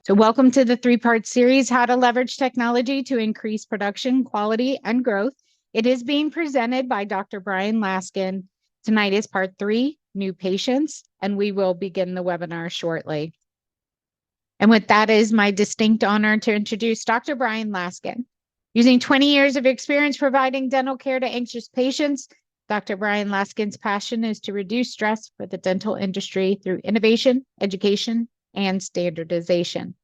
So welcome to the three-part series, How to Leverage Technology to Increase Production, Quality, and Growth. It is being presented by Dr. Brian Laskin. Tonight is part 3, New Patients, and we will begin the webinar shortly. And with that, it is my distinct honor to introduce Dr. Brian Laskin. Using 20 years of experience providing dental care to anxious patients, Dr. Brian Laskin's passion is to reduce stress for the dental industry through innovation, education, and standardization.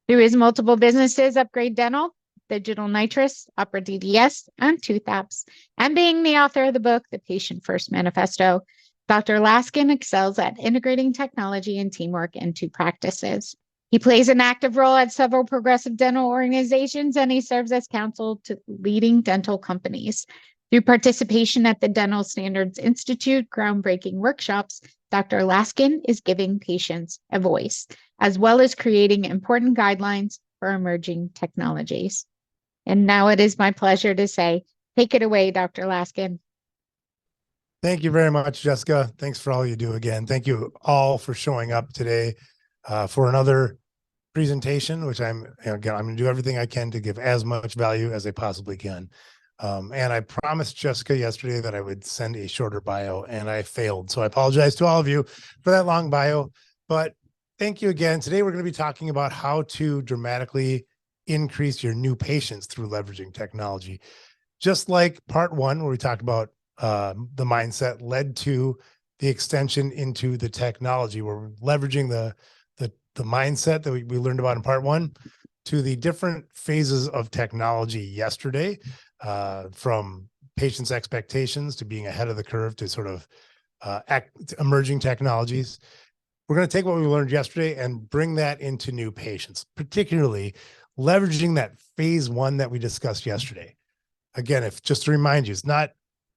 Through his multiple businesses, Upgrade Dental, Digital Nitrous, Opera DDS, and Tooth Apps, and being the author of the book, The Patient First Manifesto, Dr. Laskin excels at integrating technology and teamwork into practices. He plays an active role at several progressive dental organizations, and he serves as counsel to leading dental companies. Through participation at the Dental Standards Institute groundbreaking workshops, Dr. Laskin is giving patients a voice, as well as creating important guidelines for emerging technologies. And now it is my pleasure to say, take it away, Dr. Laskin. Thank you very much, Jessica. Thanks for all you do again. Thank you all for showing up today for another presentation, which I'm going to do everything I can to give as much value as I possibly can. And I promised Jessica yesterday that I would send a shorter bio, and I failed. So I apologize to all of you for that long bio, but thank you again. Today, we're going to be talking about how to dramatically increase your new patients through leveraging technology. Just like part 1, where we talked about the mindset led to the extension into the technology, where we're leveraging the mindset that we learned about in part 1 to the different phases of technology yesterday, from patients' expectations to being ahead of the curve to sort of emerging technologies. We're going to take what we learned yesterday and bring that into new patients, particularly leveraging that phase 1 that we discussed yesterday. Again, if just to remind you, it's not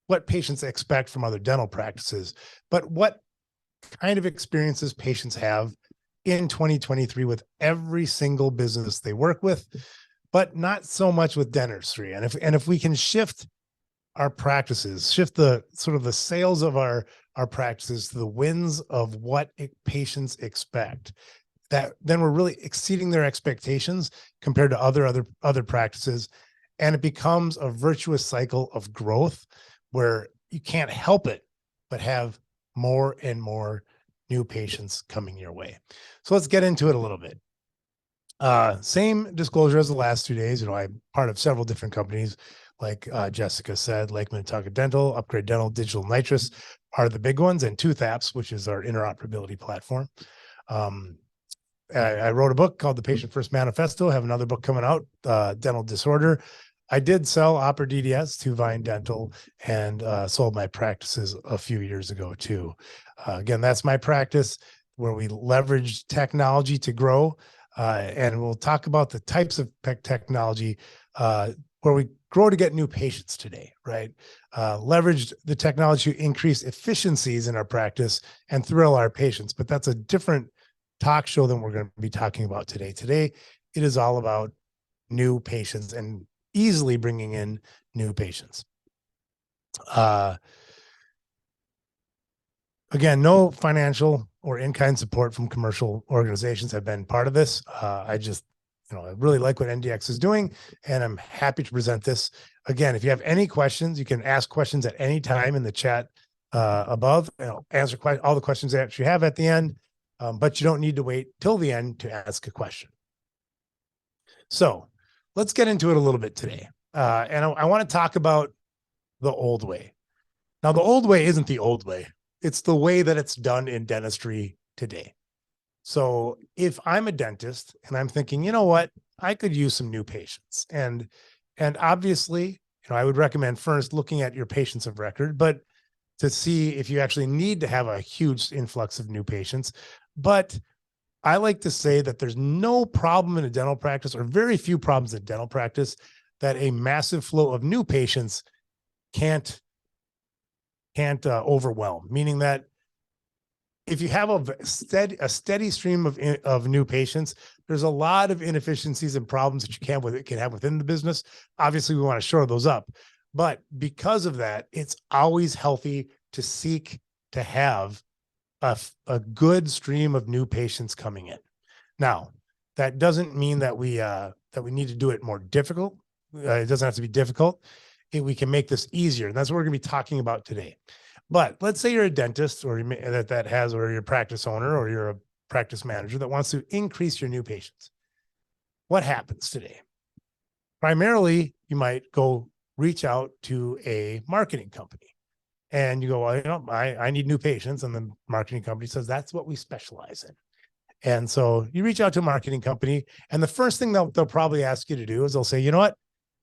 what patients expect from other dental practices, but what kind of experiences patients have in 2023 with every single business they work with, but not so much with dentistry. And if we can shift our practices, shift the sort of the sales of our practices to the wins of what patients expect, that then we're really exceeding their expectations compared to other practices. And it becomes a virtuous cycle of growth where you can't help it but have more and more new patients coming your way. So let's get into it a little bit. Same disclosure as the last 2 days. I'm part of several different companies, like Jessica said, Lake Minnetonka Dental, Upgrade Dental, Digital Nitrous are the big ones, and Tooth Apps, which is our interoperability platform. I wrote a book called The Patient First Manifesto. I have another book coming out, Dental Disorder. I did sell Opera DDS to Vine Dental and sold my practices a few years ago too. Again, that's my practice where we leverage technology to grow. And we'll talk about the types of technology where we grow to get new patients today, right? Leverage the technology to increase efficiencies in our practice and thrill our patients. But that's a different talk show than we're going to be talking about today. Today, it is all about new patients and easily bringing in new patients. Again, no financial or in-kind support from commercial organizations have been part of this. I just, I really like what NDX is doing, and I'm happy to present this. Again, if you have any questions, you can ask questions at any time in the chat above, and I'll answer all the questions that you have at the end, but you don't need to wait till the end to ask a question. So let's get into it a little bit today. And I want to talk about the old way. Now, the old way isn't the old way. It's the way that it's done in dentistry today. So if I'm a dentist and I'm thinking, you know what, I could use some new patients. And obviously, I would recommend first looking at your patients of record, but to see if you actually need to have a huge influx of new patients. But I like to say that there's no problem in a dental practice, or very few problems in dental practice, that a massive flow of new patients can't overwhelm. Meaning that if you have a steady stream of new patients, there's a lot of inefficiencies and problems that you can have within the business. Obviously, we want to shore those up, but because of that, it's always healthy to seek to have a good stream of new patients coming in. Now, That doesn't mean that we need to do it more difficult. It doesn't have to be difficult. We can make this easier. And that's what we're going to be talking about today. But let's say you're a dentist or or you're a practice owner or you're a practice manager that wants to increase your new patients. What happens today? Primarily, you might go reach out to a marketing company and you go, well, I need new patients. And the marketing company says, that's what we specialize in. And so you reach out to a marketing company, and the first thing they'll probably ask you to do is they'll say, you know what,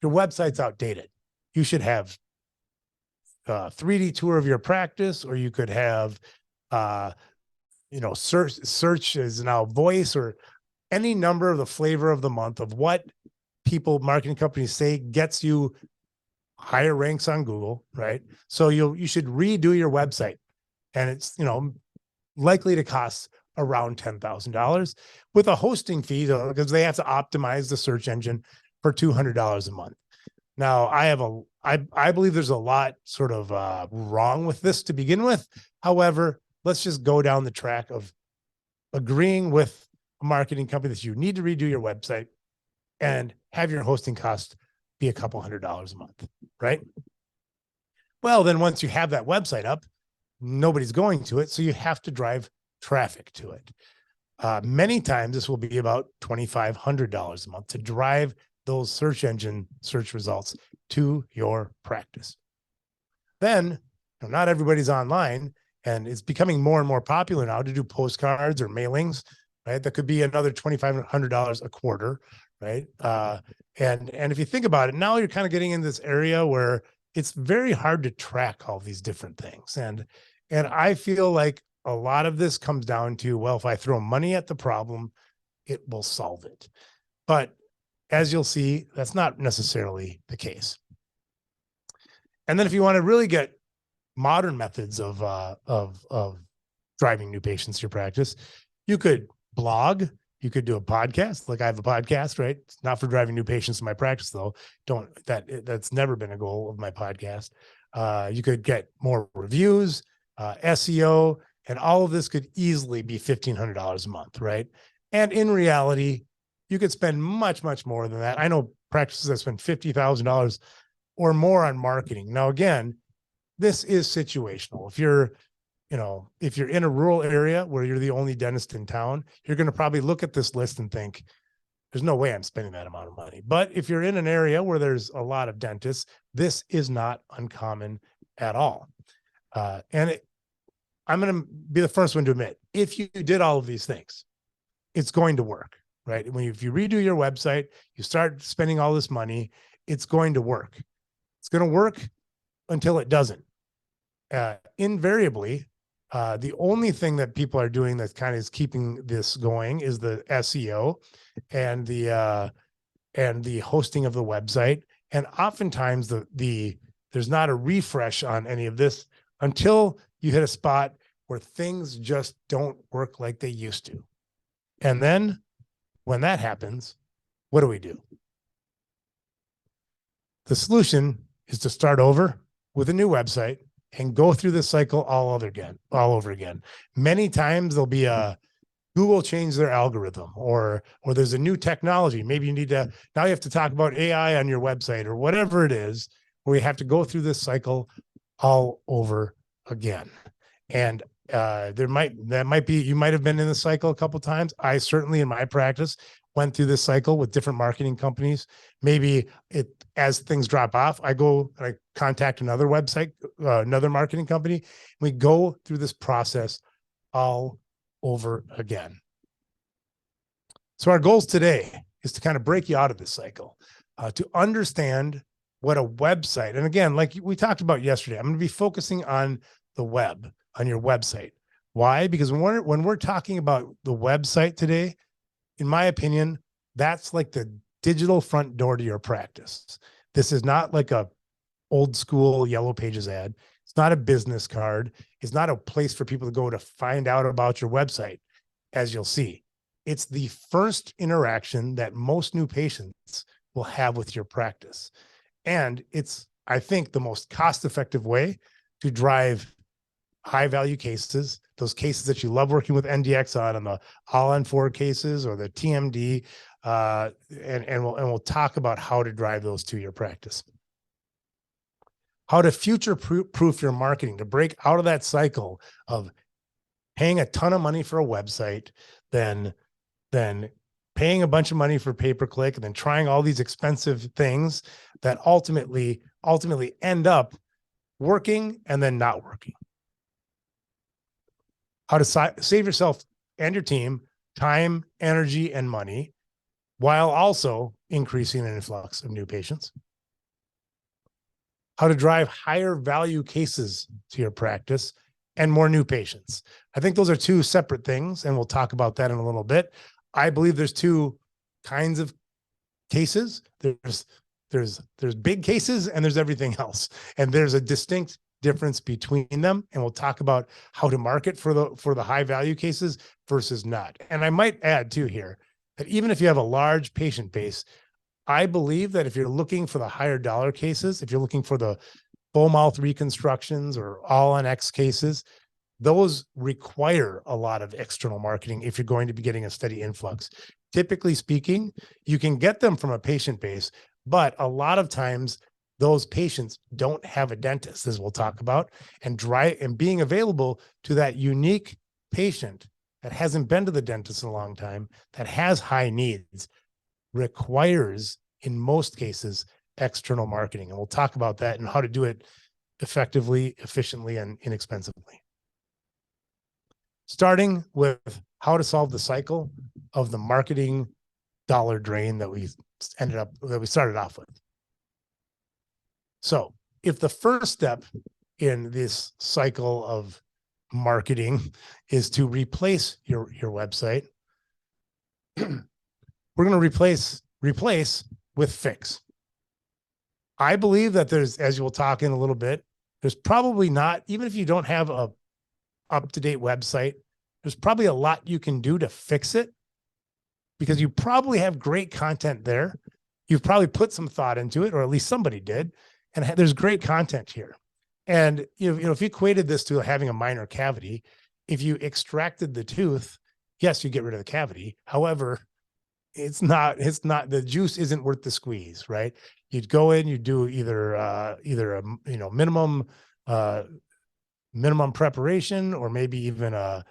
your website's outdated. You should have a 3D tour of your practice, or you could have, search is now voice, or any number of the flavor of the month of what people, marketing companies say gets you higher ranks on Google, right? So you should redo your website, and it's, likely to cost around $10,000 with a hosting fee, because they have to optimize the search engine for $200 a month. Now, I believe there's a lot sort of wrong with this to begin with. However, let's just go down the track of agreeing with a marketing company that you need to redo your website and have your hosting cost be a couple $100 a month, right? Well, then once you have that website up, nobody's going to it, so you have to drive traffic to it. Many times this will be about $2,500 a month to drive those search engine search results to your practice. Then, not everybody's online, and it's becoming more and more popular now to do postcards or mailings, right? That could be another $2,500 a quarter, right? And if you think about it, now you're kind of getting in this area where it's very hard to track all these different things. And I feel like a lot of this comes down to, well, if I throw money at the problem, it will solve it. But as you'll see, that's not necessarily the case. And then if you want to really get modern methods of driving new patients to your practice, you could blog, you could do a podcast. Like I have a podcast, right? It's not for driving new patients to my practice, though. That's never been a goal of my podcast. You could get more reviews, SEO, and all of this could easily be $1,500 a month, right? And in reality, you could spend much, much more than that. I know practices that spend $50,000 or more on marketing. Now, again, this is situational. If you're in a rural area where you're the only dentist in town, you're going to probably look at this list and think, there's no way I'm spending that amount of money. But if you're in an area where there's a lot of dentists, this is not uncommon at all. I'm going to be the first one to admit, if you did all of these things, it's going to work, right? If you redo your website, you start spending all this money, it's going to work. It's going to work until it doesn't. Invariably, the only thing that people are doing that kind of is keeping this going is the SEO and the hosting of the website. And oftentimes there's not a refresh on any of this until you hit a spot where things just don't work like they used to. And then when that happens, what do? The solution is to start over with a new website and go through this cycle all over again. Many times there'll be Google changed their algorithm, or there's a new technology. Maybe now you have to talk about AI on your website or whatever it is, where you have to go through this cycle all over again. And you might have been in the cycle a couple of times. I certainly in my practice went through this cycle with different marketing companies. Maybe as things drop off, I go and I contact another website, another marketing company. We go through this process all over again. So our goals today is to kind of break you out of this cycle, to understand what a website, and again, like we talked about yesterday, I'm going to be focusing on the web, on your website. Why? Because when we're talking about the website today, in my opinion, that's like the digital front door to your practice. This is not like a old school Yellow Pages ad. It's not a business card. It's not a place for people to go to find out about your website, as you'll see. It's the first interaction that most new patients will have with your practice. And it's, I think, the most cost-effective way to drive high-value cases those cases that you love working with NDX on the all on four cases or the TMD, and we'll talk about how to drive those to your practice. How to future proof your marketing, to break out of that cycle of paying a ton of money for a website, then paying a bunch of money for pay-per-click, and then trying all these expensive things that ultimately end up working and then not working. How to save yourself and your team time, energy, and money, while also increasing an influx of new patients. How to drive higher value cases to your practice and more new patients. I think those are two separate things, and we'll talk about that in a little bit. I believe there's two kinds of cases. There's big cases and there's everything else. And there's a distinct difference between them. And we'll talk about how to market for the high value cases versus not. And I might add too here that even if you have a large patient base, I believe that if you're looking for the higher dollar cases, if you're looking for the full mouth reconstructions or all on X cases, those require a lot of external marketing if you're going to be getting a steady influx. Typically speaking, you can get them from a patient base, but a lot of times those patients don't have a dentist, as we'll talk about, and being available to that unique patient that hasn't been to the dentist in a long time, that has high needs, requires, in most cases, external marketing. And we'll talk about that and how to do it effectively, efficiently, and inexpensively. Starting with how to solve the cycle of the marketing dollar drain that we started off with. So if the first step in this cycle of marketing is to replace your website, we're going to replace with fix. I believe that there's, as you will talk in a little bit, there's probably not, even if you don't have a up-to-date website, there's probably a lot you can do to fix it, because you probably have great content there. You've probably put some thought into it, or at least somebody did, and there's great content here. And you know, if you equated this to having a minor cavity, if you extracted the tooth, yes, you get rid of the cavity. However, it's not the juice isn't worth the squeeze, right? You'd go in, you do either a minimum preparation, or maybe even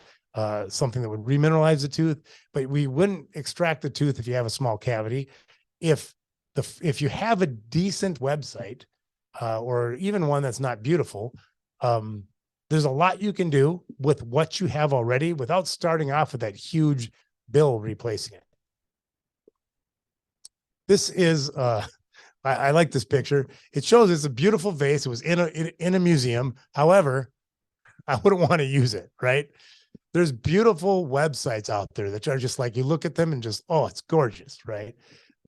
something that would remineralize the tooth, but we wouldn't extract the tooth if you have a small cavity. If you have a decent website, or even one that's not beautiful, there's a lot you can do with what you have already without starting off with that huge bill replacing it. This is, I like this picture. It shows it's a beautiful vase. It was in a museum. However, I wouldn't want to use it, right? There's beautiful websites out there that are just like, you look at them and just, oh, it's gorgeous, right?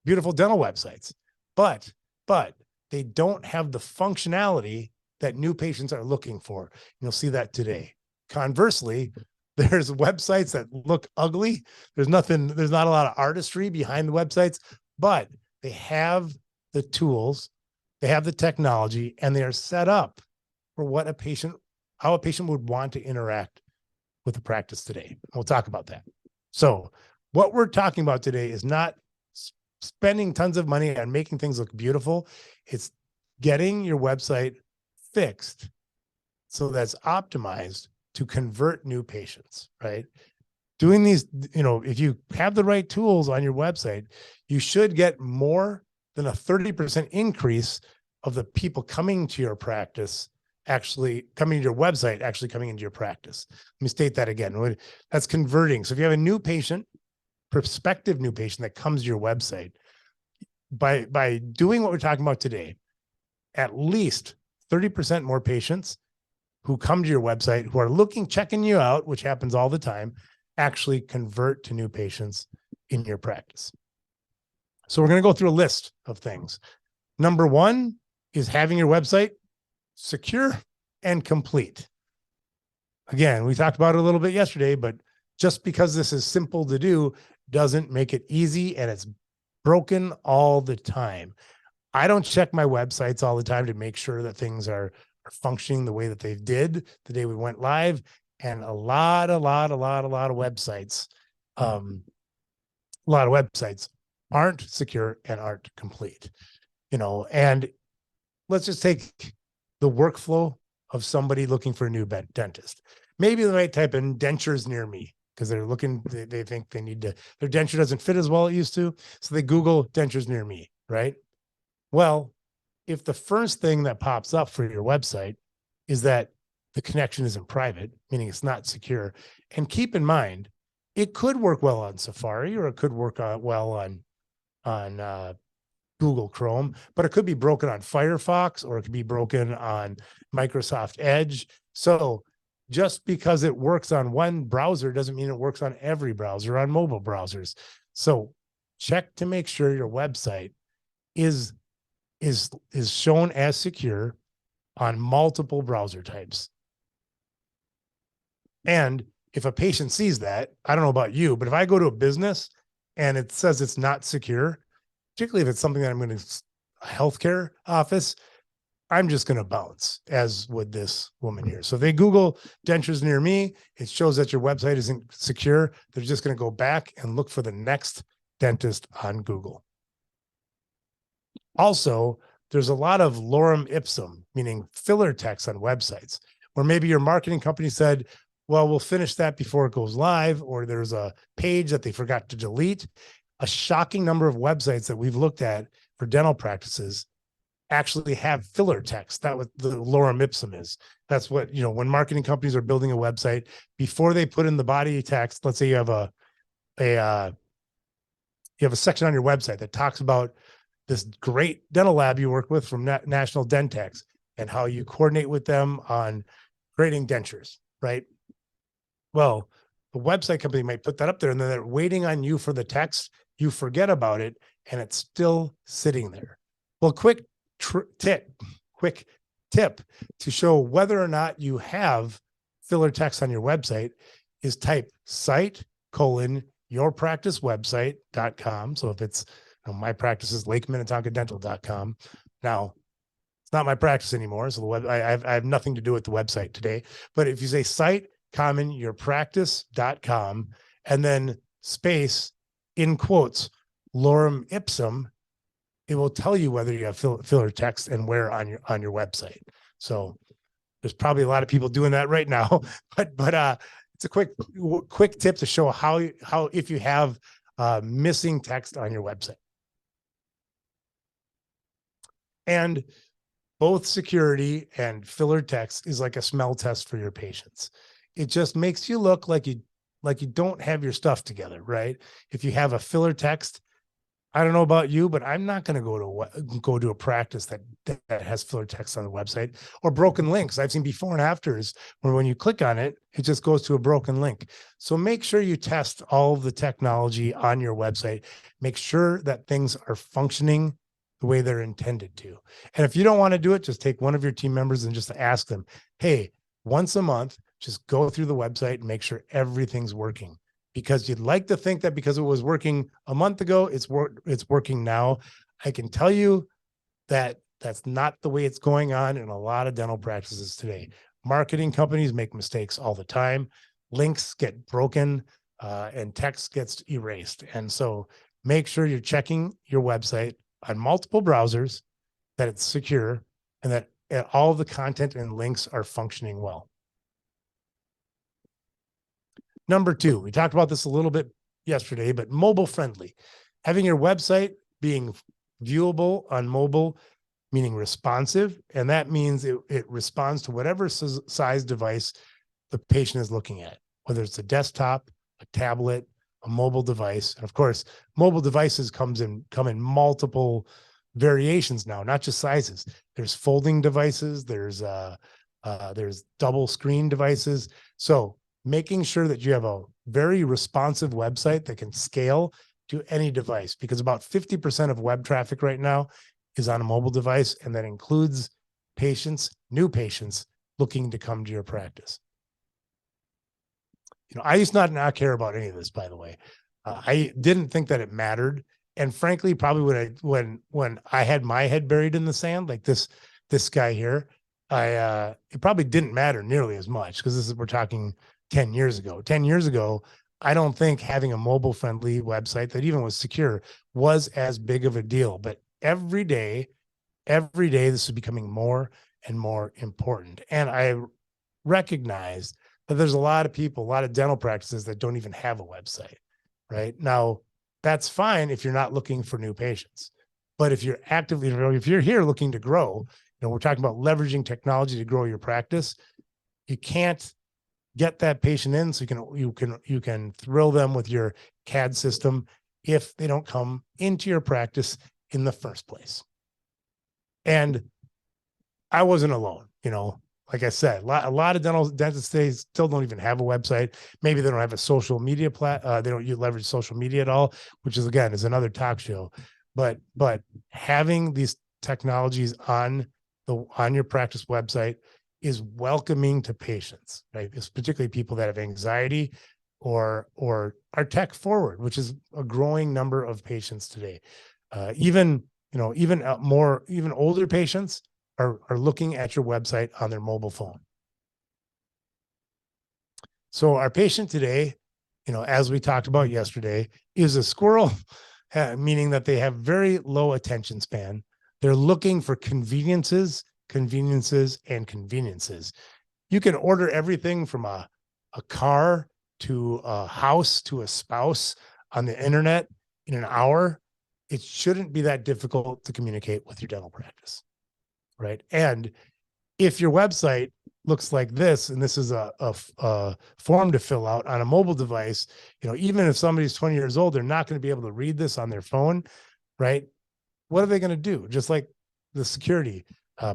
Beautiful dental websites, but they don't have the functionality that new patients are looking for. You'll see that today. Conversely, there's websites that look ugly. There's not a lot of artistry behind the websites, but they have the tools, they have the technology, and they are set up for how a patient would want to interact with the practice today. We'll talk about that. So what we're talking about today is not spending tons of money on making things look beautiful. It's getting your website fixed so that's optimized to convert new patients, right? Doing these, if you have the right tools on your website, you should get more than a 30% increase of the people coming to your practice, actually coming to your website, actually coming into your practice. Let me state that again. That's converting. So if you have a new patient, prospective new patient that comes to your website, by doing what we're talking about today, at least 30% more patients who come to your website, who are checking you out, which happens all the time, actually convert to new patients in your practice. So we're going to go through a list of things. Number one is having your website secure and complete. Again, we talked about it a little bit yesterday, but just because this is simple to do doesn't make it easy, and it's broken all the time. I don't check my websites all the time to make sure that things are functioning the way that they did the day we went live. And a lot of websites, a lot of websites aren't secure and aren't complete, and let's just take the workflow of somebody looking for a new dentist. Maybe they might type in dentures near me because they're looking, they think they need to, their denture doesn't fit as well as it used to. So they Google dentures near me, right? Well, if the first thing that pops up for your website is that the connection isn't private, meaning it's not secure, and keep in mind, it could work well on Safari or it could work well on Google Chrome, but it could be broken on Firefox or it could be broken on Microsoft Edge. So just because it works on one browser doesn't mean it works on every browser on mobile browsers. So check to make sure your website is shown as secure on multiple browser types. And if a patient sees that, I don't know about you, but if I go to a business and it says it's not secure, particularly if it's something that I'm going to a healthcare office, I'm just going to bounce, as would this woman here. So if they Google dentures near me, it shows that your website isn't secure. They're just going to go back and look for the next dentist on Google. Also, there's a lot of lorem ipsum, meaning filler text on websites, where maybe your marketing company said, well, we'll finish that before it goes live, or there's a page that they forgot to delete. A shocking number of websites that we've looked at for dental practices actually have filler text. That what the lorem ipsum is. That's what, when marketing companies are building a website, before they put in the body text, let's say you have a section on your website that talks about this great dental lab you work with from National Dentex and how you coordinate with them on creating dentures, right? Well, the website company might put that up there and then they're waiting on you for the text. You forget about it and it's still sitting there. Well, quick tip to show whether or not you have filler text on your website is type site:/yourpracticewebsite.com. So if it's my practice is LakeMinnetonkaDental.com. Now, it's not my practice anymore. So I have nothing to do with the website today. But if you say site:/yourpractice.com and then space in quotes lorem ipsum, it will tell you whether you have filler text and where on your website. So there's probably a lot of people doing that right now, but it's a quick tip to show how if you have missing text on your website. And both security and filler text is like a smell test for your patients. It just makes you look like you don't have your stuff together, right? If you have a filler text, I don't know about you, but I'm not going to go to a practice that has filler text on the website or broken links. I've seen before and afters where when you click on it, it just goes to a broken link. So make sure you test all of the technology on your website. Make sure that things are functioning the way they're intended to. And if you don't want to do it, just take one of your team members and just ask them, hey, once a month, just go through the website and make sure everything's working. Because you'd like to think that because it was working a month ago, it's working now. I can tell you that that's not the way it's going on in a lot of dental practices today. Marketing companies make mistakes all the time. Links get broken and text gets erased. And so make sure you're checking your website on multiple browsers, that it's secure, and that all the content and links are functioning well. Number 2, we talked about this a little bit yesterday, but mobile friendly. Having your website being viewable on mobile, meaning responsive, and that means it responds to whatever size device the patient is looking at, whether it's a desktop, a tablet, a mobile device. And of course, mobile devices come in multiple variations now, not just sizes. There's folding devices, there's double screen devices. So making sure that you have a very responsive website that can scale to any device, because about 50% of web traffic right now is on a mobile device, and that includes new patients looking to come to your practice. I used to not care about any of this, by the way. I didn't think that it mattered. And frankly, probably when I had my head buried in the sand, like this guy here, it probably didn't matter nearly as much because we're talking 10 years ago. 10 years ago, I don't think having a mobile friendly website that even was secure was as big of a deal. But every day, this is becoming more and more important. And I recognize that there's a lot of people, a lot of dental practices that don't even have a website, right? Now, that's fine if you're not looking for new patients. But if you're actively, if you're here looking to grow, we're talking about leveraging technology to grow your practice. You can't get that patient in so you can thrill them with your CAD system if they don't come into your practice in the first place. And I wasn't alone, like I said, a lot of dentists today still don't even have a website. Maybe they don't have a social media they don't leverage social media at all, which is another talk show. But having these technologies on your practice website is welcoming to patients, right? It's particularly people that have anxiety or are tech forward, which is a growing number of patients today. Even older patients are looking at your website on their mobile phone. So our patient today, as we talked about yesterday, is a squirrel, meaning that they have very low attention span. They're looking for conveniences. You can order everything from a car to a house to a spouse on the internet in an hour. It shouldn't be that difficult to communicate with your dental practice, right? And if your website looks like this, and this is a form to fill out on a mobile device, even if somebody's 20 years old, they're not going to be able to read this on their phone, right? What are they going to do? Just like the security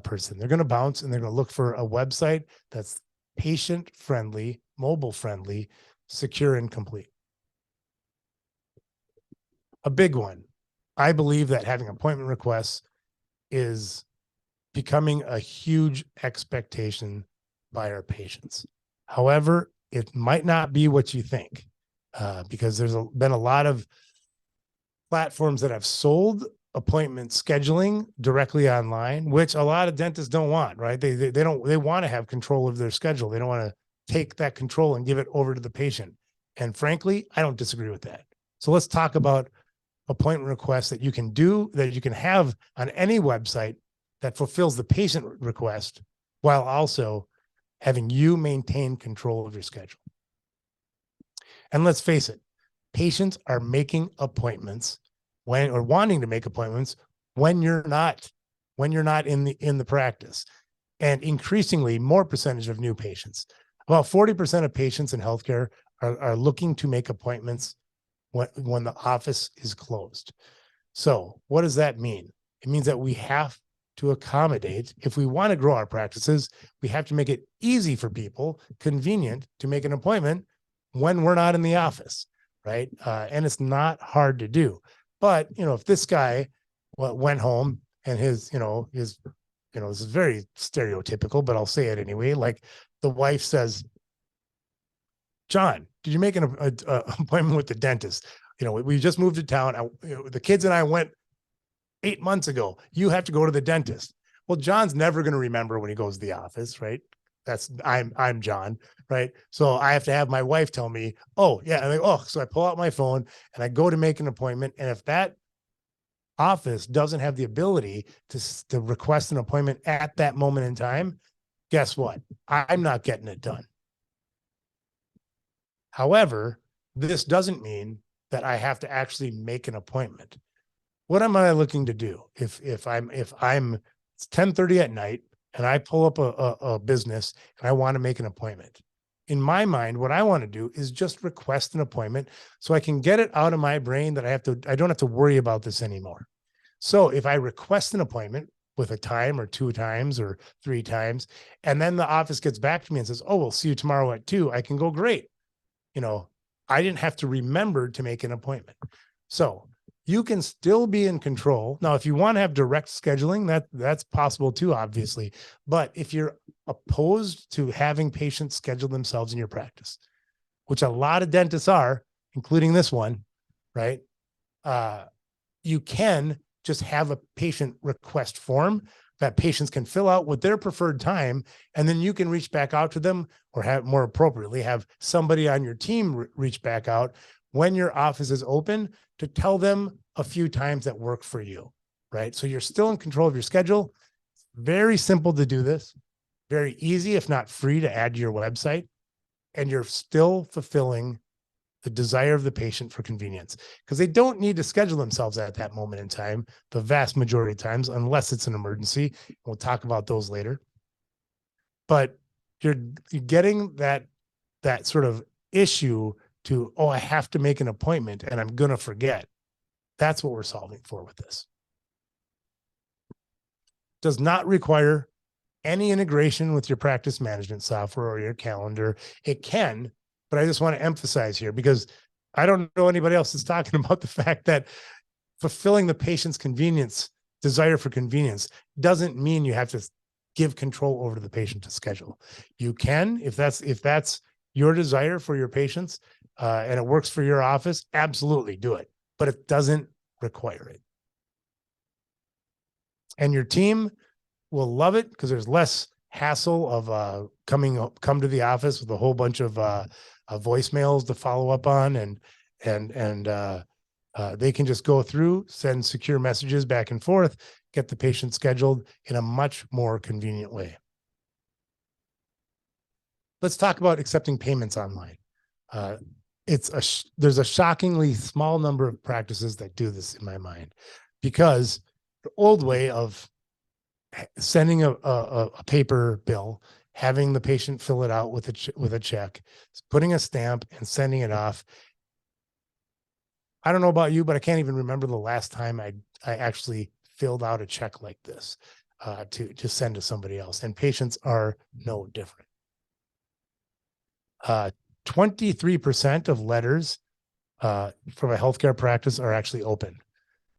person, they're going to bounce and they're going to look for a website that's patient friendly, mobile friendly, secure, and complete. A big one. I believe that having appointment requests is becoming a huge expectation by our patients. However, it might not be what you think, because there's been a lot of platforms that have sold appointment scheduling directly online, which a lot of dentists don't want, right? They want to have control of their schedule. They don't want to take that control and give it over to the patient. And frankly, I don't disagree with that. So let's talk about appointment requests that you can have on any website that fulfills the patient request while also having you maintain control of your schedule. And let's face it, patients are making appointments wanting to make appointments when you're not in the practice. And increasingly more percentage of new patients, about 40% of patients in healthcare are looking to make appointments when the office is closed. So what does that mean? It means that we have to accommodate, if we want to grow our practices, we have to make it easy for people, convenient to make an appointment when we're not in the office, right? And it's not hard to do. But, if this guy went home and this is very stereotypical, but I'll say it anyway. Like the wife says, John, did you make an appointment with the dentist? We just moved to town. The kids and I went 8 months ago. You have to go to the dentist. Well, John's never going to remember when he goes to the office, right? I'm John, right? So I have to have my wife tell me, oh yeah. So I pull out my phone and I go to make an appointment. And if that office doesn't have the ability to request an appointment at that moment in time, guess what? I'm not getting it done. However, this doesn't mean that I have to actually make an appointment. What am I looking to do? If it's 10:30 at night and I pull up a business and I want to make an appointment, in my mind, what I want to do is just request an appointment so I can get it out of my brain that I don't have to worry about this anymore. So if I request an appointment with a time or 2 times or 3 times, and then the office gets back to me and says, oh, we'll see you tomorrow at 2, I can go, great. I didn't have to remember to make an appointment. So you can still be in control. Now, if you want to have direct scheduling, that's possible too, obviously. But if you're opposed to having patients schedule themselves in your practice, which a lot of dentists are, including this one, right? You can just have a patient request form that patients can fill out with their preferred time, and then you can reach back out to them, or have, more appropriately, have somebody on your team reach back out when your office is open to tell them a few times that work for you, right? So you're still in control of your schedule. Very simple to do this, very easy, if not free, to add to your website, and you're still fulfilling the desire of the patient for convenience, because they don't need to schedule themselves at that moment in time, the vast majority of times, unless it's an emergency. We'll talk about those later. But you're getting that sort of issue to, oh, I have to make an appointment and I'm going to forget. That's what we're solving for with this. Does not require any integration with your practice management software or your calendar. It can, but I just want to emphasize here, because I don't know anybody else that's talking about the fact that fulfilling the patient's convenience, desire for convenience, doesn't mean you have to give control over to the patient to schedule. You can, if that's your desire for your patients, and it works for your office, absolutely do it, but it doesn't require it. And your team will love it, because there's less hassle of come to the office with a whole bunch of voicemails to follow up on, and they can just go through, send secure messages back and forth, get the patient scheduled in a much more convenient way. Let's talk about accepting payments online. There's a shockingly small number of practices that do this in my mind, because the old way of sending a paper bill, having the patient fill it out with a check, putting a stamp and sending it off. I don't know about you, but I can't even remember the last time I actually filled out a check like this to send to somebody else. And patients are no different. 23% of letters from a healthcare practice are actually open.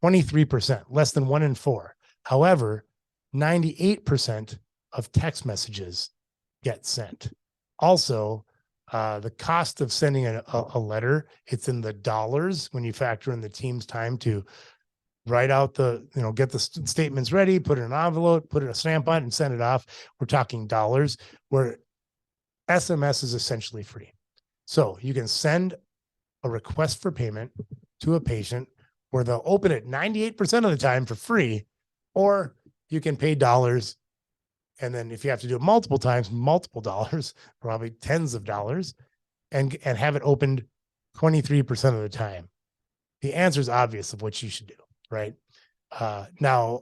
23%, less than 1 in 4. However, 98% of text messages get sent. Also, the cost of sending a letter, it's in the dollars when you factor in the team's time to write out get the statements ready, put it in an envelope, put a stamp on it, and send it off. We're talking dollars, where SMS is essentially free. So you can send a request for payment to a patient where they'll open it 98% of the time for free, or you can pay dollars. And then if you have to do it multiple times, multiple dollars, probably tens of dollars, and have it opened 23% of the time. The answer is obvious of what you should do, right? Now,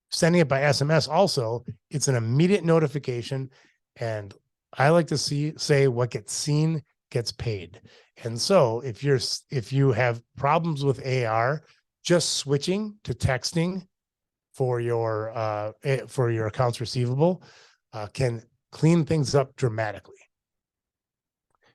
sending it by SMS also, it's an immediate notification. And I like to say what gets seen gets paid. And so if you have problems with AR, just switching to texting for your accounts receivable can clean things up dramatically.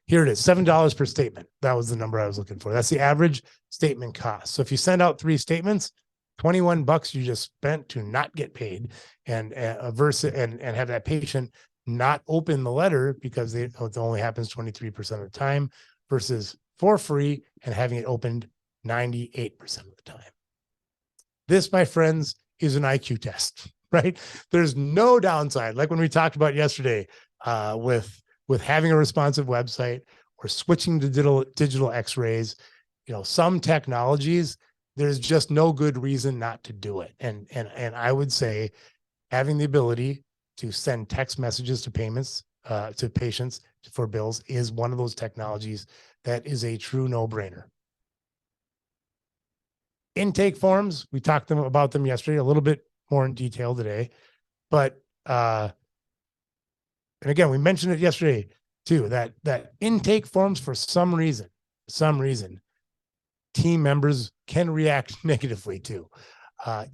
Here it is, $7 per statement. That was the number I was looking for. That's the average statement cost. So if you send out 3 statements, $21 you just spent to not get paid, and have that patient not open the letter because it only happens 23% of the time, versus for free and having it opened 98% of the time. This, my friends, is an IQ test, right? There's no downside. Like when we talked about yesterday, with having a responsive website or switching to digital x-rays, some technologies, there's just no good reason not to do it. And I would say having the ability to send text messages to patients for bills is one of those technologies that is a true no-brainer. Intake forms, we talked about them yesterday, a little bit more in detail today, but and again, we mentioned it yesterday too, that intake forms, for some reason, team members can react negatively to.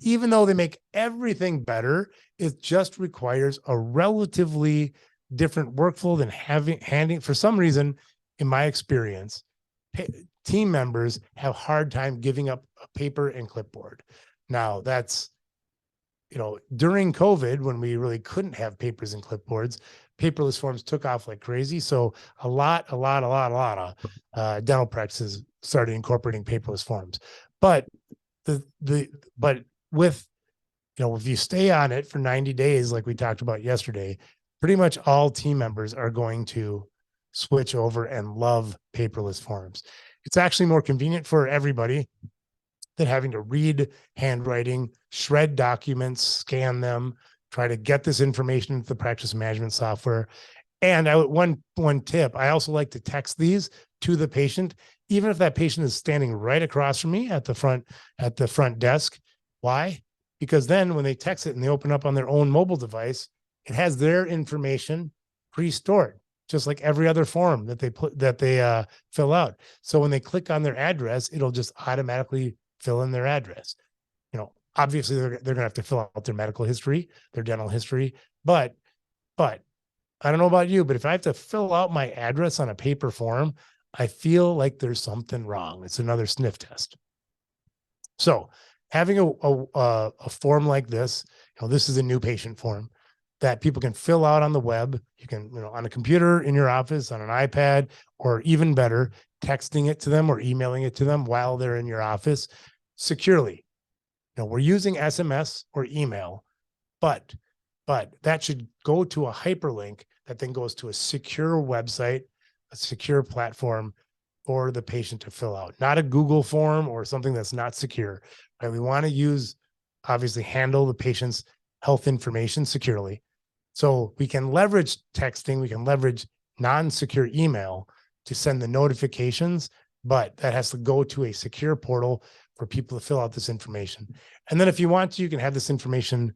Even though they make everything better, it just requires a relatively different workflow than handing. For some reason, in my experience, team members have a hard time giving up a paper and clipboard. Now, that's, during COVID, when we really couldn't have papers and clipboards, paperless forms took off like crazy. So a lot of dental practices started incorporating paperless forms. But but with if you stay on it for 90 days, like we talked about yesterday, pretty much all team members are going to switch over and love paperless forms. It's actually more convenient for everybody than having to read handwriting, shred documents, scan them, try to get this information into the practice management software. And one tip, I also like to text these to the patient, even if that patient is standing right across from me at the front desk. Why? Because then when they text it and they open up on their own mobile device, it has their information pre-stored, just like every other form that they fill out. So when they click on their address, it'll just automatically fill in their address. Obviously they're going to have to fill out their medical history, their dental history, but I don't know about you, but if I have to fill out my address on a paper form, I feel like there's something wrong. It's another sniff test. So having a form like this, this is a new patient form that people can fill out on the web. You can, on a computer in your office, on an iPad, or even better, texting it to them or emailing it to them while they're in your office securely. We're using SMS or email, but that should go to a hyperlink that then goes to a secure website, a secure platform for the patient to fill out, not a Google form or something that's not secure. Right? We want to obviously handle the patient's health information securely. So we can leverage texting, we can leverage non-secure email to send the notifications, but that has to go to a secure portal for people to fill out this information. And then if you want to, you can have this information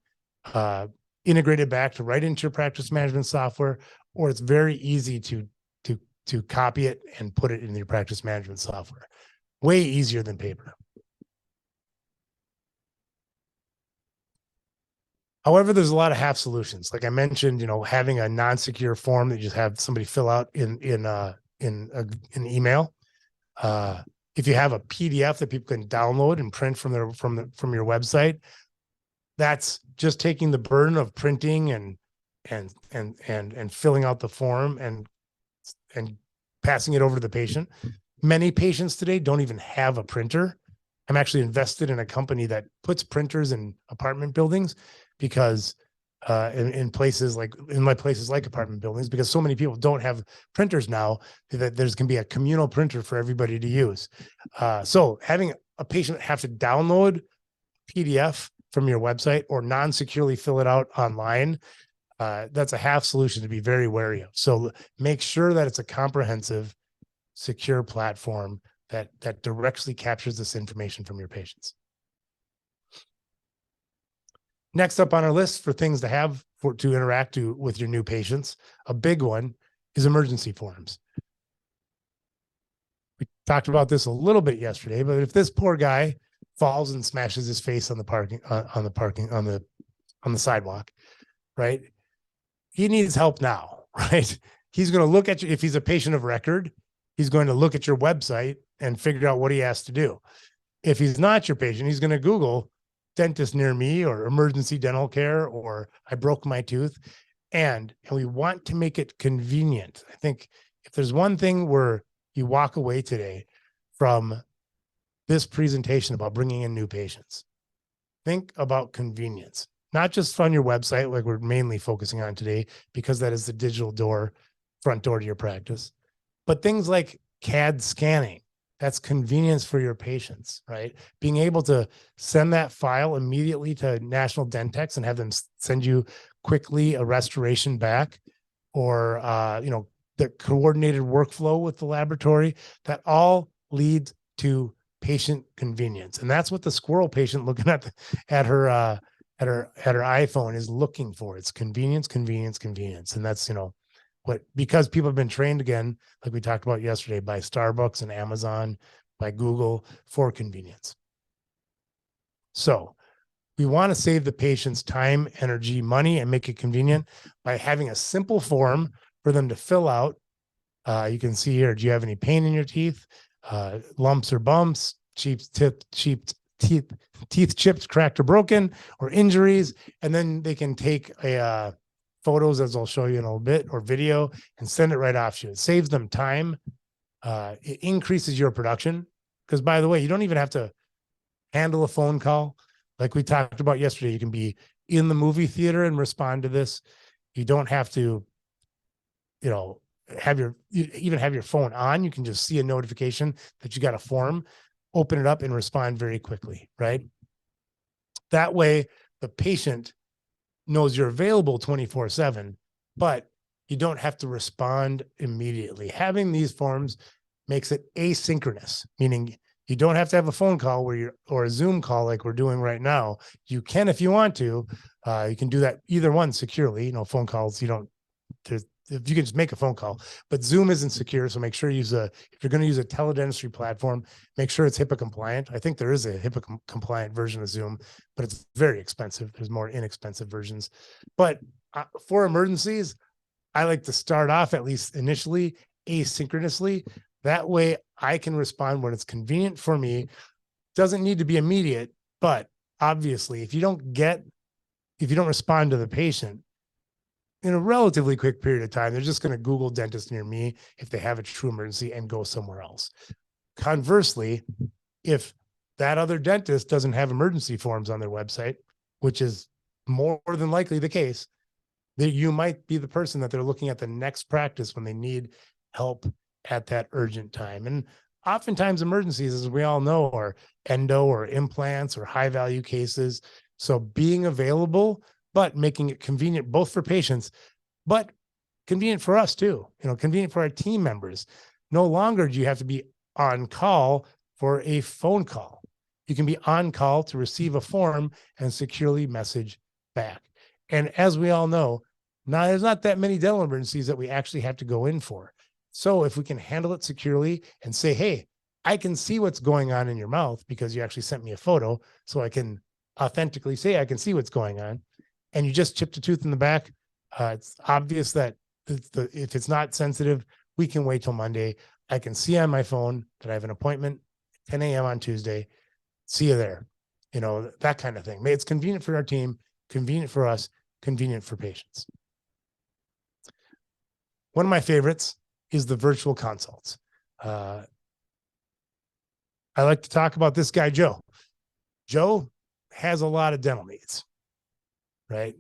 integrated back to right into your practice management software, or it's very easy to copy it and put it in your practice management software. Way easier than paper. However, there's a lot of half solutions. Like I mentioned, having a non-secure form that you just have somebody fill out in an email. If you have a PDF that people can download and print from your website, that's just taking the burden of printing and filling out the form and passing it over to the patient. Many patients today don't even have a printer. I'm actually invested in a company that puts printers in apartment buildings because in places like apartment buildings, because so many people don't have printers now that there's can be a communal printer for everybody to use. So having a patient have to download PDF from your website or non-securely fill it out online, that's a half solution to be very wary of. So make sure that it's a comprehensive, secure platform that directly captures this information from your patients. Next up on our list for things to have to interact with your new patients, a big one is emergency forms. We talked about this a little bit yesterday, but if this poor guy falls and smashes his face on the sidewalk, right? He needs help now, right? He's going to look at you. If he's a patient of record, he's going to look at your website and figure out what he has to do. If he's not your patient, he's going to Google dentist near me or emergency dental care or I broke my tooth. And we want to make it convenient. I think if there's one thing where you walk away today from this presentation about bringing in new patients, think about convenience, not just on your website, like we're mainly focusing on today, because that is the digital front door to your practice, but things like CAD scanning. That's convenience for your patients, right? Being able to send that file immediately to National Dentex and have them send you quickly a restoration back, or the coordinated workflow with the laboratory, that all leads to patient convenience. And that's what the squirrel patient looking at her iPhone is looking for. It's convenience, convenience, convenience. And that's, because people have been trained, again, like we talked about yesterday, by Starbucks and Amazon, by Google, for convenience. So we want to save the patient's time, energy, money, and make it convenient by having a simple form for them to fill out. You can see here, do you have any pain in your teeth, lumps or bumps, teeth chipped, cracked, or broken, or injuries? And then they can take photos, as I'll show you in a little bit, or video, and send it right off to you. It saves them time. It increases your production, because, by the way, you don't even have to handle a phone call. Like we talked about yesterday, you can be in the movie theater and respond to this. You don't have to, even have your phone on. You can just see a notification that you got a form, open it up and respond very quickly, right? That way, the patient knows you're available 24/7, but you don't have to respond immediately. Having these forms makes it asynchronous, meaning you don't have to have a phone call or a Zoom call like we're doing right now. You can, if you want to, you can do that either one securely. Phone calls, if you can just make a phone call, but Zoom isn't secure. So make sure if you're going to use a teledentistry platform, make sure it's HIPAA compliant. I think there is a HIPAA compliant version of Zoom, but it's very expensive. There's more inexpensive versions. But for emergencies, I like to start off, at least initially, asynchronously. That way I can respond when it's convenient for me. Doesn't need to be immediate, but obviously if you don't respond to the patient in a relatively quick period of time, they're just going to Google dentist near me if they have a true emergency and go somewhere else. Conversely, if that other dentist doesn't have emergency forms on their website, which is more than likely the case, that you might be the person that they're looking at the next practice when they need help at that urgent time. And oftentimes emergencies, as we all know, are endo or implants or high value cases. So being available, but making it convenient both for patients, but convenient for us too, convenient for our team members. No longer do you have to be on call for a phone call. You can be on call to receive a form and securely message back. And as we all know, there's not that many dental emergencies that we actually have to go in for. So if we can handle it securely and say, hey, I can see what's going on in your mouth because you actually sent me a photo, so I can authentically say I can see what's going on, and you just chipped a tooth in the back, it's obvious that if it's not sensitive, we can wait till Monday. I can see on my phone that I have an appointment at 10 a.m. on Tuesday. See you there. That kind of thing. It's convenient for our team, convenient for us, convenient for patients. One of my favorites is the virtual consults. I like to talk about this guy, Joe. Joe has a lot of dental needs, right?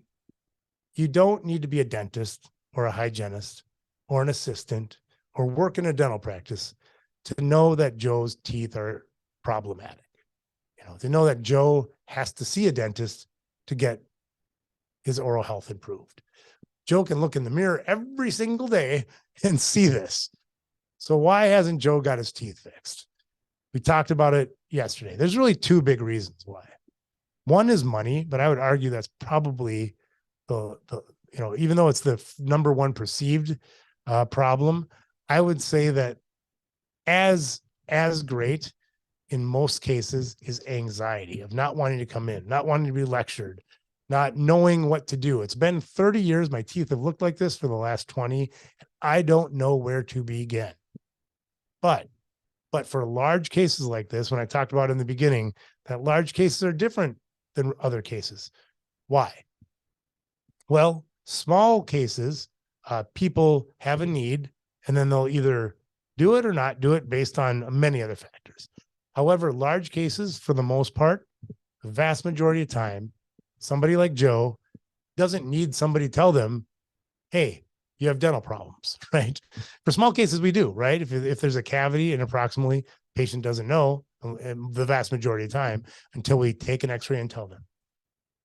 You don't need to be a dentist or a hygienist or an assistant or work in a dental practice to know that Joe's teeth are problematic. To know that Joe has to see a dentist to get his oral health improved. Joe can look in the mirror every single day and see this. So why hasn't Joe got his teeth fixed? We talked about it yesterday. There's really two big reasons why. One is money, but I would argue that's probably even though it's the number one perceived problem, I would say that as great in most cases is anxiety of not wanting to come in, not wanting to be lectured, not knowing what to do. It's been 30 years. My teeth have looked like this for the last 20. I don't know where to begin. But for large cases like this, when I talked about in the beginning, that large cases are different than other cases. Why? Well, small cases, people have a need, and then they'll either do it or not do it based on many other factors. However, large cases, for the most part, the vast majority of time, somebody like Joe doesn't need somebody to tell them, hey, you have dental problems, right? For small cases, we do, right? If there's a cavity and approximately, patient doesn't know the vast majority of time until we take an x-ray and tell them.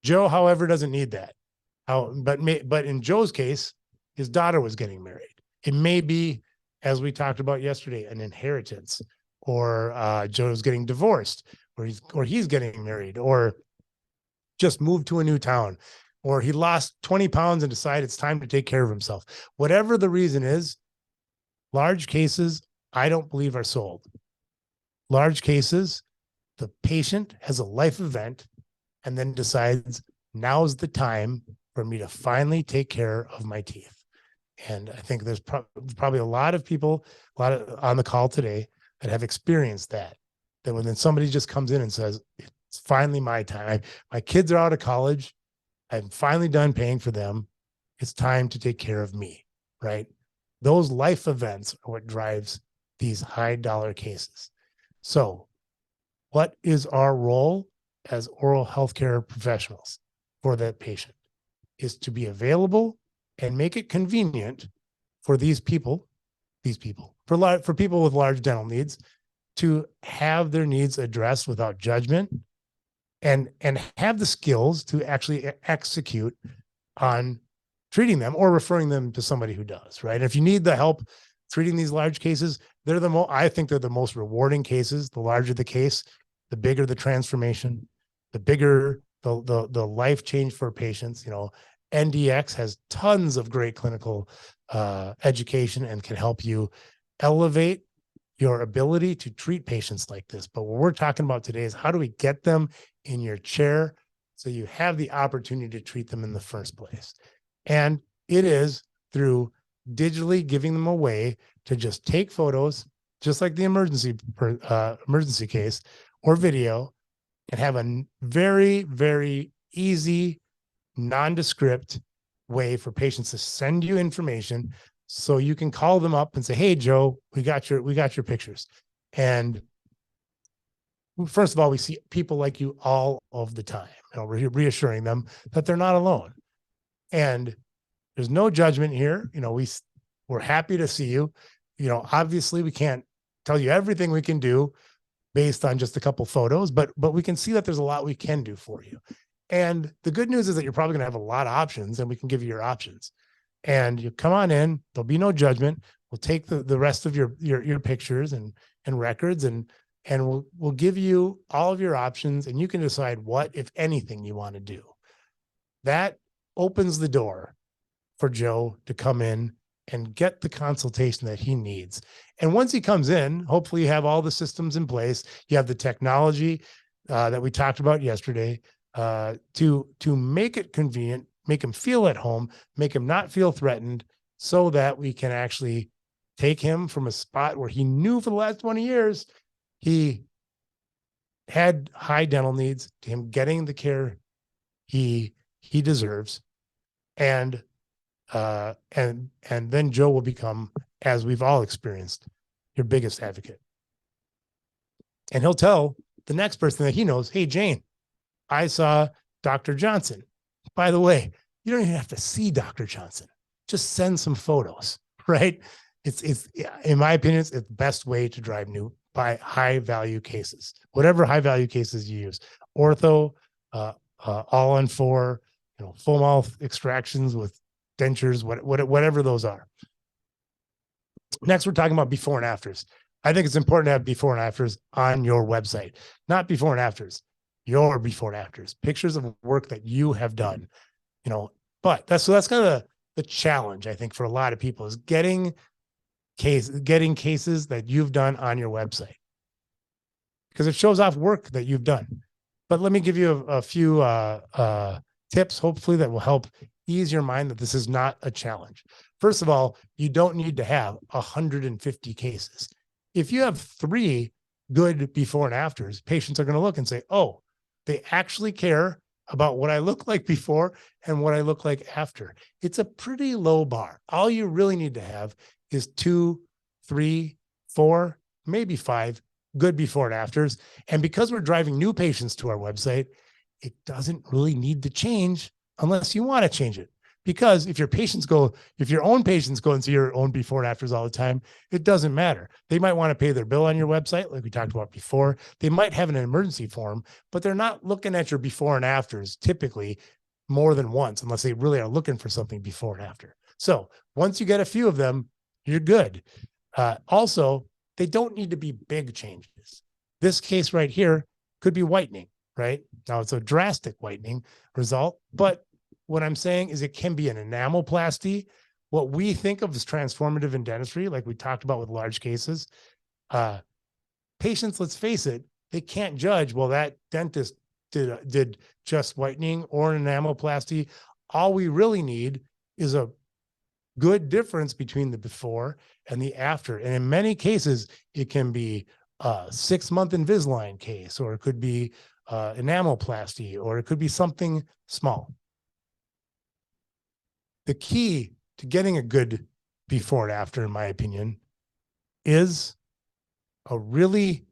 Joe, however, doesn't need that. But in Joe's case, his daughter was getting married. It may be, as we talked about yesterday, an inheritance, or Joe's getting divorced, or he's getting married, or just moved to a new town, or he lost 20 pounds and decided it's time to take care of himself. Whatever the reason is, large cases, I don't believe are sold. Large cases, the patient has a life event and then decides now's the time for me to finally take care of my teeth. And I think there's probably a lot of people, on the call today that have experienced that when somebody just comes in and says, it's finally my time. My kids are out of college. I'm finally done paying for them. It's time to take care of me, right? Those life events are what drives these high dollar cases. So what is our role as oral healthcare professionals for that patient is to be available and make it convenient for these people, for people with large dental needs to have their needs addressed without judgment and have the skills to actually execute on treating them or referring them to somebody who does, right? And if you need the help treating these large cases, I think they're the most rewarding cases. The larger the case, the bigger the transformation, the bigger the life change for patients. NDX has tons of great clinical education and can help you elevate your ability to treat patients like this. But what we're talking about today is how do we get them in your chair so you have the opportunity to treat them in the first place? And it is through digitally giving them a way to just take photos, just like the emergency case or video, and have a very, very easy, nondescript way for patients to send you information so you can call them up and say, hey, Joe, we got your pictures. And first of all, we see people like you all of the time. We're reassuring them that they're not alone. And there's no judgment here. We're happy to see you. Obviously we can't tell you everything we can do based on just a couple photos, but we can see that there's a lot we can do for you. And the good news is that you're probably going to have a lot of options, and we can give you your options. And you come on in, there'll be no judgment. We'll take the rest of your pictures and records and we'll give you all of your options, and you can decide what, if anything, you want to do. That opens the door for Joe to come in and get the consultation that he needs. And once he comes in, hopefully you have all the systems in place. You have the technology that we talked about yesterday to make it convenient, make him feel at home, make him not feel threatened, so that we can actually take him from a spot where he knew for the last 20 years he had high dental needs to him getting the care he deserves. And then Joe will become, as we've all experienced, your biggest advocate. And he'll tell the next person that he knows, hey, Jane, I saw Dr. Johnson. By the way, you don't even have to see Dr. Johnson. Just send some photos, right? It's in my opinion, it's the best way to drive by high value cases, whatever high value cases you use. Ortho, all on four, full mouth extractions with dentures, whatever those are. Next, we're talking about before and afters. I think it's important to have before and afters on your website, not before and afters, your before and afters, pictures of work that you have done, but that's kind of the challenge, I think, for a lot of people, is getting cases that you've done on your website, because it shows off work that you've done. But let me give you a few tips, hopefully, that will help ease your mind that this is not a challenge. First of all, you don't need to have 150 cases. If you have 3 good before and afters, patients are going to look and say, oh, they actually care about what I look like before and what I look like after. It's a pretty low bar. All you really need to have is 2, 3, 4, maybe 5 good before and afters. And because we're driving new patients to our website, it doesn't really need to change unless you want to change it. Because if your own patients go and see your own before and afters all the time, it doesn't matter. They might want to pay their bill on your website, like we talked about before. They might have an emergency form, but they're not looking at your before and afters typically more than once, unless they really are looking for something before and after. So once you get a few of them, you're good. Also, they don't need to be big changes. This case right here could be whitening, right? Now it's a drastic whitening result, but what I'm saying is it can be an enamelplasty. What we think of as transformative in dentistry, like we talked about with large cases, patients, let's face it, they can't judge, well, that dentist did just whitening or an enamelplasty. All we really need is a good difference between the before and the after. And in many cases, it can be a 6-month Invisalign case, or it could be enamelplasty, or it could be something small. The key to getting a good before and after, in my opinion, is a really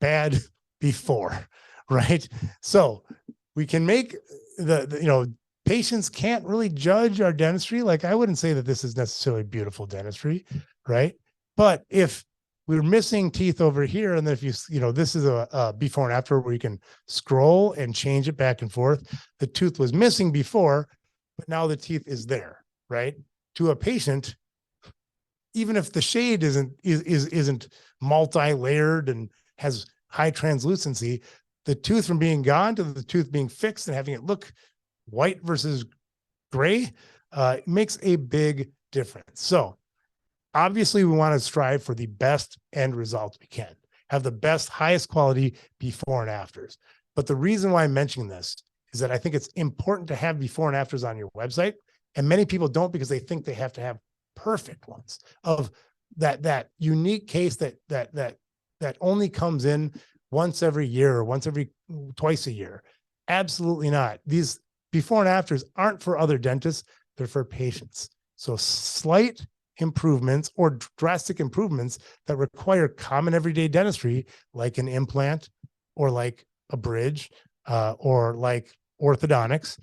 bad before, right? So we can make patients can't really judge our dentistry. Like, I wouldn't say that this is necessarily beautiful dentistry, right? But if we're missing teeth over here, and then if this is a before and after where you can scroll and change it back and forth. The tooth was missing before, but now the teeth is there, right? To a patient, even if the shade isn't multi-layered and has high translucency, the tooth from being gone to the tooth being fixed and having it look white versus gray makes a big difference. So obviously we want to strive for the best end result we can, have the best, highest quality before and afters. But the reason why I'm mentioning this is that I think it's important to have before and afters on your website. And many people don't, because they think they have to have perfect ones of that unique case that only comes in once every year or twice a year. Absolutely not. These before and afters aren't for other dentists, they're for patients. So slight improvements or drastic improvements that require common everyday dentistry, like an implant or like a bridge or like orthodontics,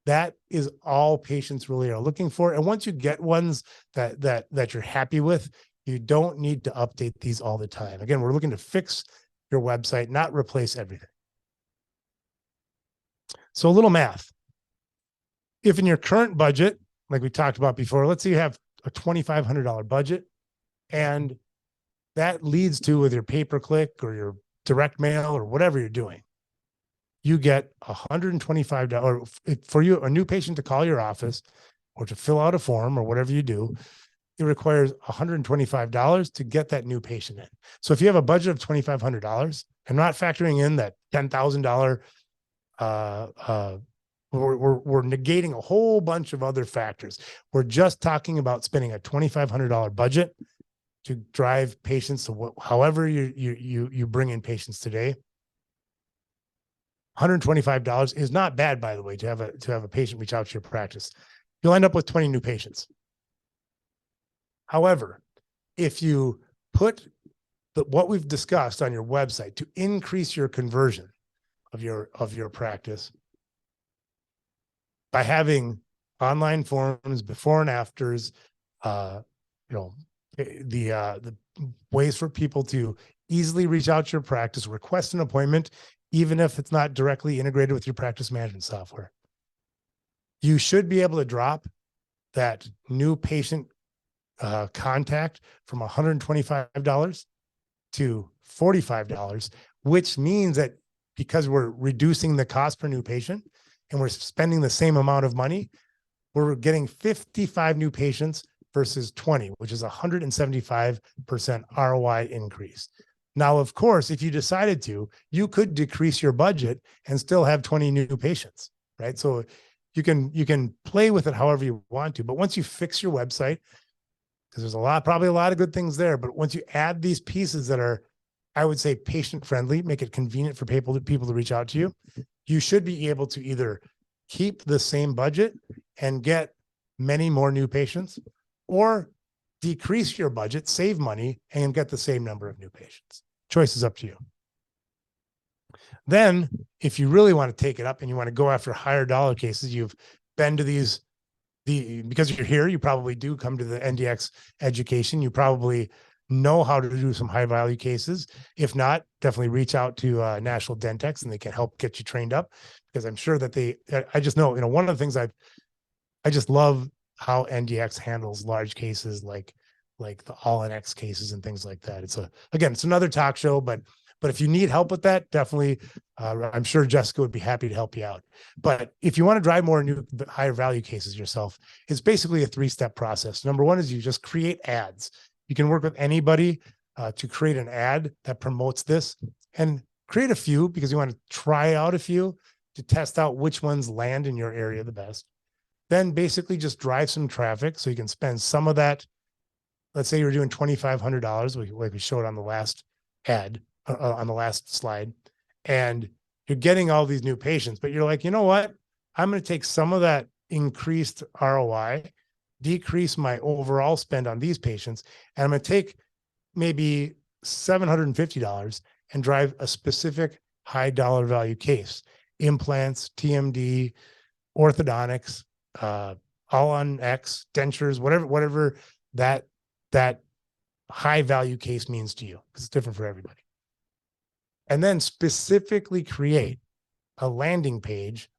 that is all patients really are looking for. And once you get ones that you're happy with, you don't need to update these all the time. Again, we're looking to fix your website, not replace everything. So a little math. If in your current budget, like we talked about before, let's say you have a $2,500 budget, and that leads to, with your pay-per-click or your direct mail or whatever you're doing, you get $125 for you, a new patient to call your office or to fill out a form or whatever you do. It requires $125 to get that new patient in. So if you have a budget of $2,500, I'm not factoring in that $10,000. We're negating a whole bunch of other factors. We're just talking about spending a $2,500 budget to drive patients to however you bring in patients today. $125 is not bad, by the way, to have a patient reach out to your practice. You'll end up with 20 new patients. However, if you put what we've discussed on your website to increase your conversion of your practice by having online forms, before and afters, the ways for people to easily reach out to your practice, request an appointment, even if it's not directly integrated with your practice management software. You should be able to drop that new patient contact from $125 to $45, which means that because we're reducing the cost per new patient and we're spending the same amount of money, we're getting 55 new patients versus 20, which is 175% ROI increase. Now, of course, if you decided to, you could decrease your budget and still have 20 new patients, right? So you can play with it however you want to, but once you fix your website, because there's probably a lot of good things there, but once you add these pieces that are, I would say, patient friendly, make it convenient for people to reach out to you, you should be able to either keep the same budget and get many more new patients, or decrease your budget, save money, and get the same number of new patients. Choice is up to you. Then, if you really want to take it up and you want to go after higher dollar cases, you've been to because you're here, you probably do come to the NDX education. You probably know how to do some high value cases. If not, definitely reach out to National Dentex and they can help get you trained up, because I'm sure that I just know, one of the things I just love how NDX handles large cases like the all-in-X cases and things like that. It's another talk show, but if you need help with that, definitely, I'm sure Jessica would be happy to help you out. But if you want to drive more new, higher value cases yourself, it's basically a 3-step process. Number one is you just create ads. You can work with anybody to create an ad that promotes this, and create a few because you want to try out a few to test out which ones land in your area the best. Then basically just drive some traffic so you can spend some of that. Let's say you're doing $2,500, like we showed on the last ad, on the last slide, and you're getting all these new patients, but you're like, you know what? I'm going to take some of that increased ROI, decrease my overall spend on these patients, and I'm going to take maybe $750 and drive a specific high dollar value case, implants, TMD, orthodontics, all on X, dentures, whatever that high value case means to you, because it's different for everybody. And then specifically create a landing page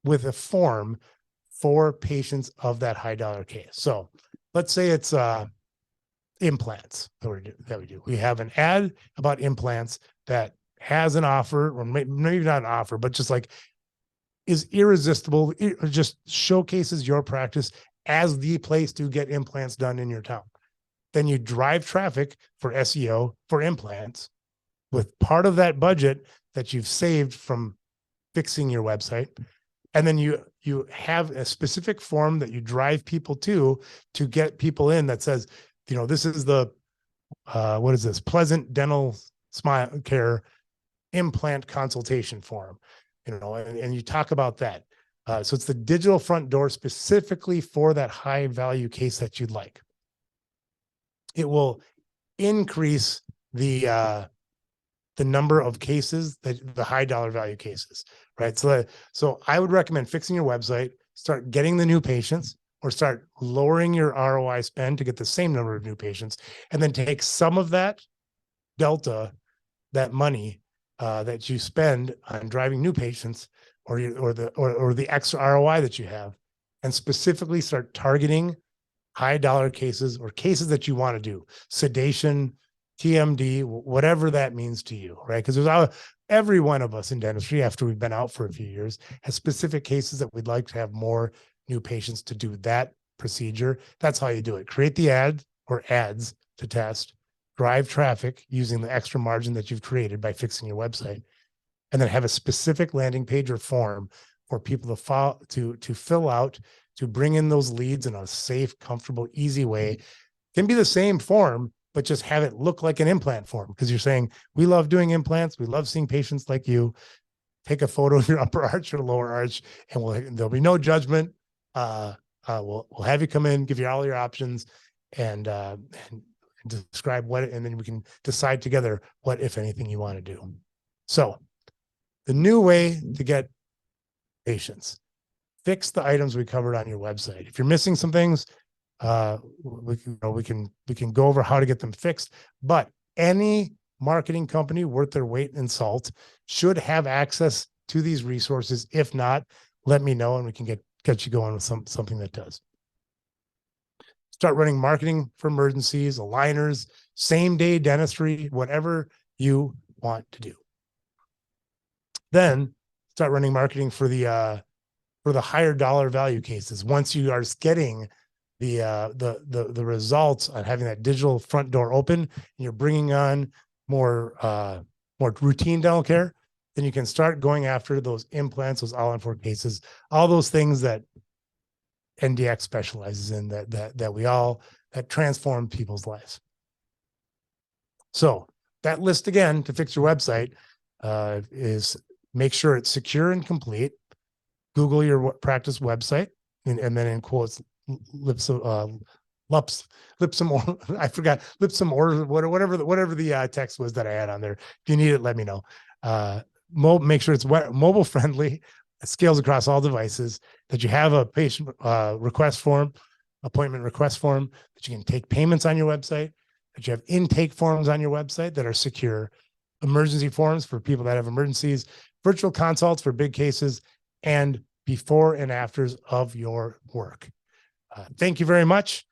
with a form for patients of that high dollar case. So let's say it's implants that we do. We have an ad about implants that has an offer, or maybe not an offer, but just like is irresistible. It just showcases your practice as the place to get implants done in your town. Then you drive traffic for SEO for implants with part of that budget that you've saved from fixing your website. And then you have a specific form that you drive people to get people in that says, this is the, what is this? Pleasant Dental Smile Care implant consultation form, and you talk about that. So it's the digital front door specifically for that high value case that you'd like. It will increase the number of cases, that the high dollar value cases, right? So I would recommend fixing your website, start getting the new patients, or start lowering your ROI spend to get the same number of new patients, and then take some of that delta, that money that you spend on driving new patients, or the extra ROI that you have, and specifically start targeting high dollar cases or cases that you want to do, sedation, TMD, whatever that means to you, right? Because every one of us in dentistry, after we've been out for a few years, has specific cases that we'd like to have more new patients to do that procedure. That's how you do it. Create the ad or ads to test, drive traffic using the extra margin that you've created by fixing your website, and then have a specific landing page or form for people to fill out, to bring in those leads in a safe, comfortable, easy way. It can be the same form, but just have it look like an implant form, because you're saying, we love doing implants. We love seeing patients like you. Take a photo of your upper arch or lower arch, and there'll be no judgment. We'll have you come in, give you all your options, and describe and then we can decide together what, if anything, you want to do. So the new way to get patients: fix the items we covered on your website. If you're missing some things, we can go over how to get them fixed. But any marketing company worth their weight in salt should have access to these resources. If not, let me know and we can get you going with something that does. Start running marketing for emergencies, aligners, same-day dentistry, whatever you want to do. Then start running marketing for the higher dollar value cases. Once you are getting the results on having that digital front door open, and you're bringing on more routine dental care, then you can start going after those implants, those all-on-4 cases, all those things that NDX specializes in, that transform people's lives. So that list again to fix your website is: make sure it's secure and complete. Google your practice website, and then in quotes, Lipsum order, whatever the text was that I had on there. If you need it, let me know. Make sure it's mobile friendly, it scales across all devices, that you have a patient request form, appointment request form, that you can take payments on your website, that you have intake forms on your website that are secure, emergency forms for people that have emergencies, virtual consults for big cases, and before and afters of your work. Thank you very much.